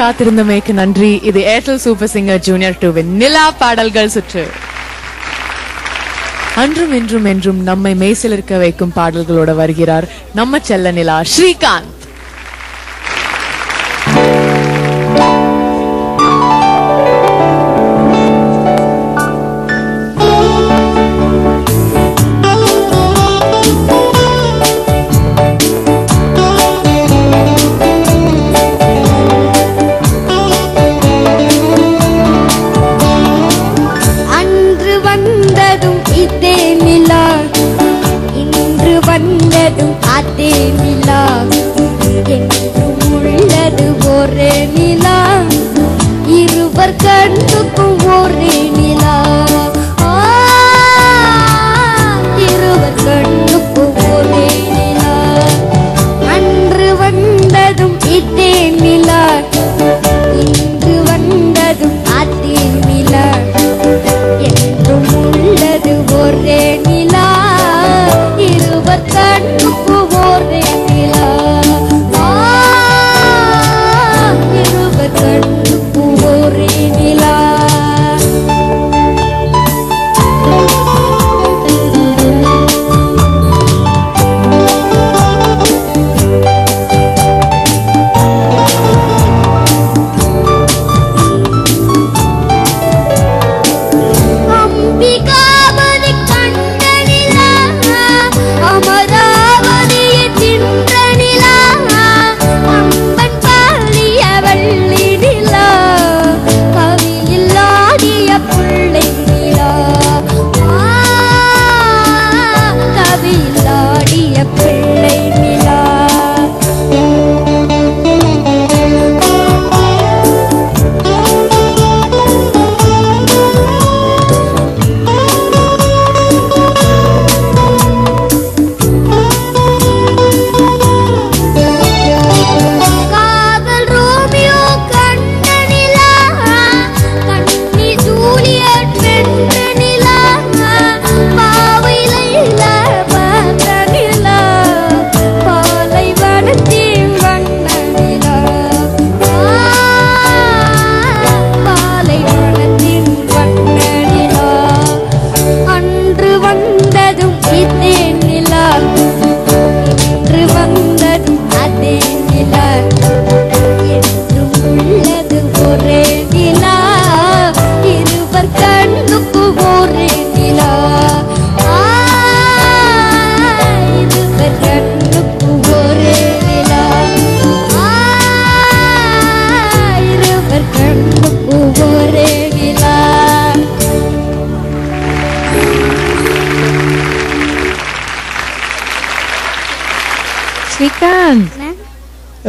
காத்திருந்தமைக்கு நன்றி. இது Airtel super singer junior 2 நிலா பாடல்கள் சுற்று. அன்றும் இன்றும் என்றும் நம்மை மெய்சிலிருக்க வைக்கும் பாடல்களோட வருகிறார் நம்ம செல்ல நிலா ஸ்ரீகாந்த்.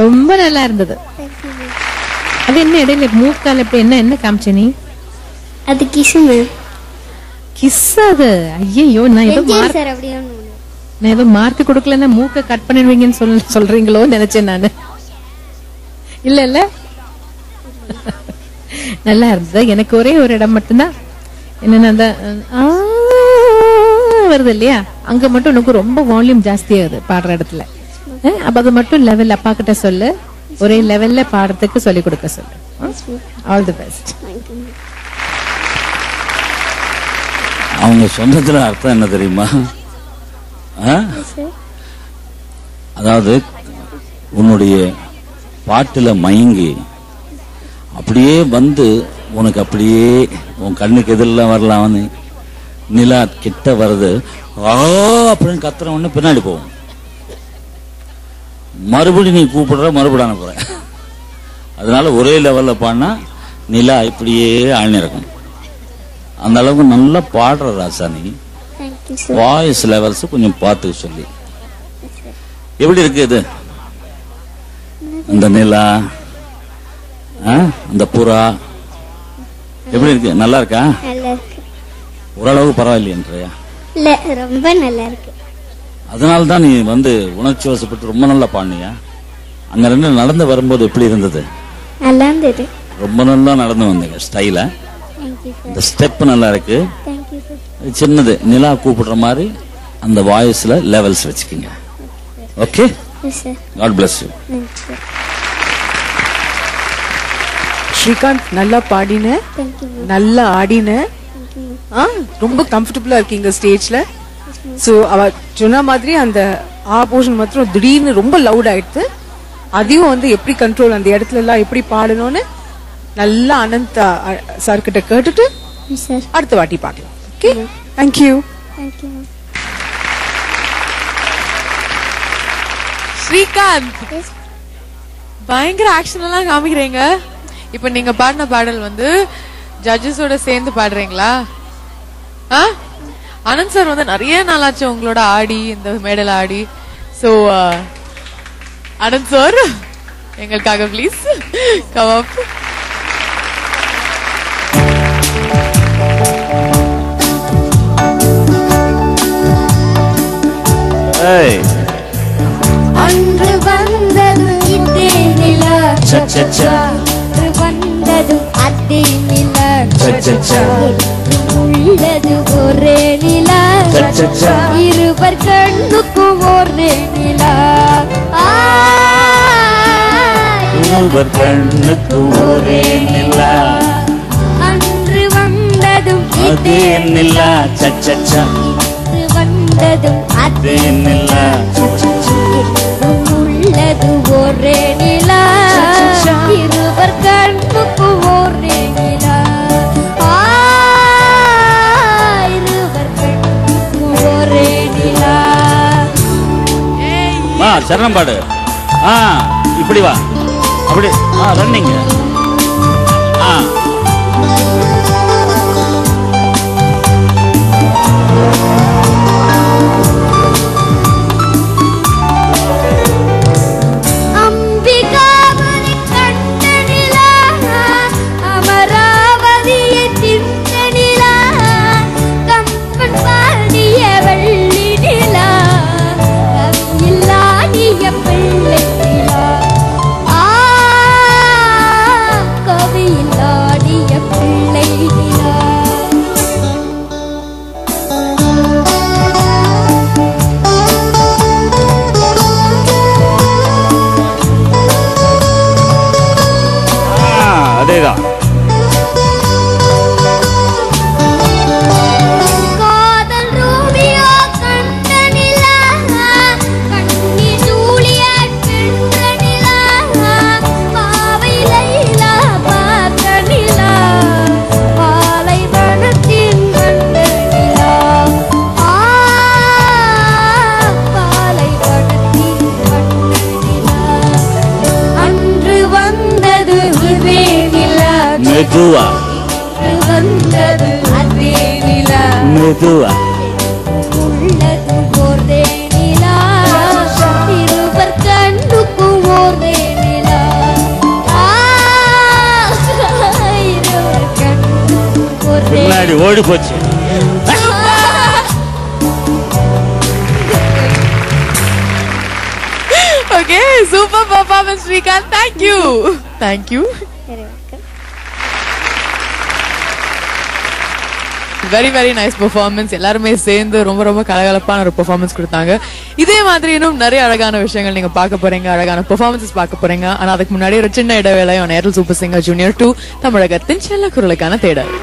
ரொம்ப நல்லா இருந்தது. அது என்ன இடையில மூக்கால இப்ப என்ன காமிச்ச நீ? அது கிஸ் மேம். கிஸ் அது? ஐயோ, நான் ஏதோ மார்க் கொடுக்கலன்னா மூக்க கட் பண்ணிடுவீங்கன்னு சொல்றீங்களோ நினைச்சேன் நானு. இல்ல இல்ல நல்லா இருந்தது. எனக்கு ஒரே ஒரு இடம் மட்டும்தான் என்னன்னா அந்த வருது இல்லையா, அங்க மட்டும் எனக்கு ரொம்ப வால்யூம் ஜாஸ்தியாகுது பாடுற இடத்துல. அப்ப அது மட்டும் லெவல் அப்பா கிட்ட சொல்லு, ஒரே லெவல்ல பாடுறதுக்கு சொல்லி கொடுக்க சொல்லு. All the best. அவங்க சொன்னதுல அர்த்தம் என்ன தெரியுமா? அதாவது உன்னுடைய பாட்டுல மயங்கி அப்படியே வந்து உனக்கு அப்படியே உன் கண்ணுக்கு எதிரெல்லாம் வரலாம். நிலா கிட்ட வருது அப்படின்னு கத்துற ஒண்ணு பின்னாடி போகும். மறுபடியும் நீ கூப்பிடுற, மறுபடியும் அனுப்புற. அதனால ஒரே லெவல்ல பாடினா நிலா இப்படியே ஆழ்ந்திருக்கும். அந்த அளவுக்கு நல்லா பாடுற ராசா நீ. வாய்ஸ் லெவல்ஸ் கொஞ்சம் பார்த்து சொல்லி. எப்படி இருக்கு இது? அந்த நிலா, அந்த புறா எப்படி இருக்கு? நல்லா இருக்கா? ஓரளவுக்கு பரவாயில்லையா? ரொம்ப நல்லா இருக்கு. அதனால்தான் நீ வந்து உணர்ச்சி வசப்பட்டு ரொம்ப நல்லா பாடினியா? அங்க ரெண்டு நடந்து வரும்போது எப்படி இருந்தது? நல்லா இருந்தது. ரொம்ப நல்லா நடந்து வந்தீங்க. ஸ்டைல இந்த ஸ்டெப் நல்லா இருக்கு. சின்னது நிலா கூப்பிடுற மாதிரி அந்த வாய்ஸ்ல லெவல்ஸ் வச்சுக்கீங்க. Okay, God bless you. Srikanth நல்லா பாடின, தேங்க்யூ மேம். நல்லா ஆடின, தேங்க்யூ மேம். ரொம்ப கம்ஃபர்டபுளா இருக்கீங்க ஸ்டேஜ்ல. சோ அவ சொன்ன மாதிரி அந்த போர்ஷன் மாத்திரம் திடீர்னு ரொம்ப லவுட் ஆயிடுது. அதையும் வந்து எப்படி கண்ட்ரோல், அந்த இடத்துல எல்லாம் எப்படி பாடணும்னு நல்லா அனந்த் சார் கிட்ட கேட்டுட்டு சார் அடுத்த வாட்டி பார்க்கலாம். Okay, thank you. Thank you ma'am. Srikanth பயங்கர ஆக்ஷன் எல்லாம் காமிக்கிறீங்க. இப்ப நீங்க பாடின பாடல் வந்து ஜட்ஜஸோட சேர்ந்து பாடுறீங்களா? அனந்த் சார் வந்து நிறைய நாளாச்சு உங்களோட ஆடி, இந்த மேடல் ஆடி. சோ அனந்த் சார் எங்களுக்காக ப்ளீஸ் கம் அப். அன்று வந்தது இதே நிலா, அன்று வந்தது அதே நிலா, உள்ளது ஒரே நிலா, இருவர் கண்ணுக்கும் ஒரே நிலா, இருவர் கண்ணுக்கு ஒரே நிலா, அன்று வந்ததும் அதே நிலா, இன்று வந்ததும் அதே நிலா, உள்ளது ஒரே நிலா, இருவர் கண்ணுக்கு ஒரே நிலா, இருவர் கண்ணுக்கு ஒரே நிலா. வா சரணம் பாடு. இப்படி வா, அப்படி ரன்னிங். அம்பிகாவதி கண்ட நிலா, அமராவதியை தின்ற நிலா, கம்பன் பாடிய வெள்ளி நிலா, கவியில்லாடிய பிள்ளை நிலா, கவியில்லாடிய பிள்ளை நிலா. அதேதான். காதல் ரோமியோ கண்ட நிலா, கண்ணி ஜூலியட் வென்ற நிலா, பாவை லைலா பார்த்த நிலா, பாலைவனத்தின் கண்ட நிலா, பாலைவனத்தின் கண்ட நிலா. அன்று வந்தது இதே நிலா, மெதுவா வந்தது அதே நிலா, மெதுவா, உள்ளது ஒரே நிலா, இருவர் கண்ணுக்கும் ஒரே நிலா, இருவர் கண்ணுக்கும் ஒரே பின்னாடி ஓடி போச்சு. Okay, super performance Srikanth. Thank you. Thank you. Very very nice performance. எல்லாருமே சேர்ந்து ரொம்ப ரொம்ப கலகலப்பான ஒரு பெர்ஃபார்மன்ஸ் கொடுத்தாங்க. இதே மாதிரி இன்னும் நிறைய அழகான விஷயங்கள் நீங்க பார்க்க போறீங்க, அழகான பெர்ஃபார்மன்ஸஸ் பார்க்க போறீங்க. ஆனா அதுக்கு முன்னாடி ஒரு சின்ன இடைவேளை. நேரல் சூப்பர் சிங்கர் ஜூனியர் 2 தமிழகத்தின் செல்ல குரலுக்கான தேடல்.